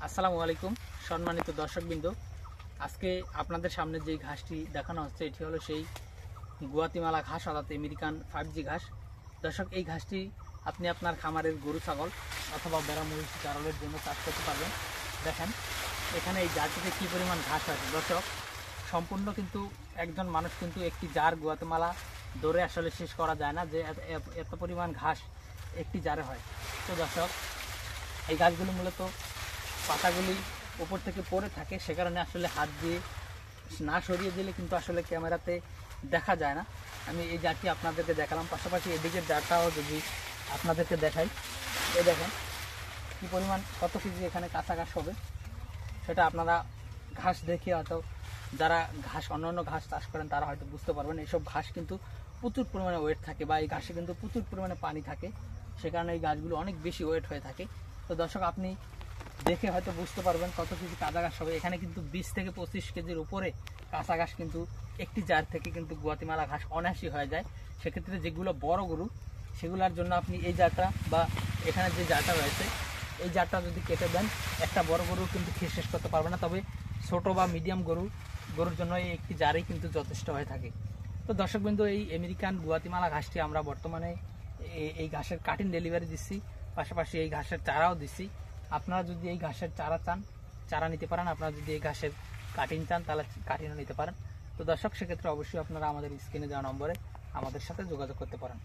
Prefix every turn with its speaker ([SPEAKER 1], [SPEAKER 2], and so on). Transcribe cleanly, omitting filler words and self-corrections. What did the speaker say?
[SPEAKER 1] আসসালামু আলাইকুম সম্মানিত দর্শকবৃন্দ, আজকে আপনাদের সামনে যে ঘাসটি দেখানো হচ্ছে এটি হলো সেই গুয়াতিমালা ঘাস অর্থাৎ আমেরিকান 5G ঘাস। দর্শক, এই ঘাসটি আপনি আপনার খামারের গরু ছাগল অথবা বেড়া মহিষ চারলের জন্য চাষ করতে পারবেন। দেখেন এখানে এই জারটিতে কী পরিমাণ ঘাস আছে। দর্শক, সম্পূর্ণ কিন্তু একজন মানুষ কিন্তু একটি জার গুয়াতিমালা দৌড়ে আসলে শেষ করা যায় না, যে এত পরিমাণ ঘাস একটি জারে হয়। তো দর্শক, এই গাছগুলো মূলত পাতাগুলি উপর থেকে পড়ে থাকে, সে কারণে আসলে হাত দিয়ে না সরিয়ে দিলে কিন্তু আসলে ক্যামেরাতে দেখা যায় না। আমি এই জারটি আপনাদেরকে দেখালাম, পাশাপাশি এদিকের জারটাও যদি আপনাদেরকে দেখাই, এই দেখেন কী পরিমাণ কত কেজি এখানে কাঁচা ঘাস হবে, সেটা আপনারা ঘাস দেখে হয়তো যারা অন্যান্য ঘাস চাষ করেন তারা হয়তো বুঝতে পারবেন। এইসব ঘাস কিন্তু প্রচুর পরিমাণে ওয়েট থাকে, বা এই ঘাসে কিন্তু প্রচুর পরিমাণে পানি থাকে, সে কারণে এই গাছগুলো অনেক বেশি ওয়েট হয়ে থাকে। তো দর্শক, আপনি দেখে হয়তো বুঝতে পারবেন কত কেজি কাঁচা ঘাস হবে। এখানে কিন্তু 20 থেকে 25 কেজির উপরে কাঁচা ঘাস কিন্তু একটি জার থেকে কিন্তু গুয়াতিমালা ঘাস অনায়াসই হয়ে যায়। সেক্ষেত্রে যেগুলো বড় গরু সেগুলোর জন্য আপনি এই জারটা বা এখানে যে জারটা রয়েছে এই জারটা যদি কেটে দেন, একটা বড় গরু কিন্তু খেয়ে শেষ করতে পারবে না। তবে ছোট বা মিডিয়াম গরুর জন্য এই একটি জারই কিন্তু যথেষ্ট হয়ে থাকে। তো দর্শকবৃন্দ, এই আমেরিকান গুয়াতিমালা ঘাসটি আমরা বর্তমানে এই ঘাসের কাটিং ডেলিভারি দিচ্ছি, পাশাপাশি এই ঘাসের চারাও দিচ্ছি। আপনারা যদি এই ঘাসের চারা চান, চারা নিতে পারেন। আপনারা যদি এই ঘাসের কাটিং চান, তাহলে কাটিংও নিতে পারেন। তো দর্শক, সেক্ষেত্রে অবশ্যই আপনারা আমাদের স্ক্রিনে দেওয়া নম্বরে আমাদের সাথে যোগাযোগ করতে পারেন।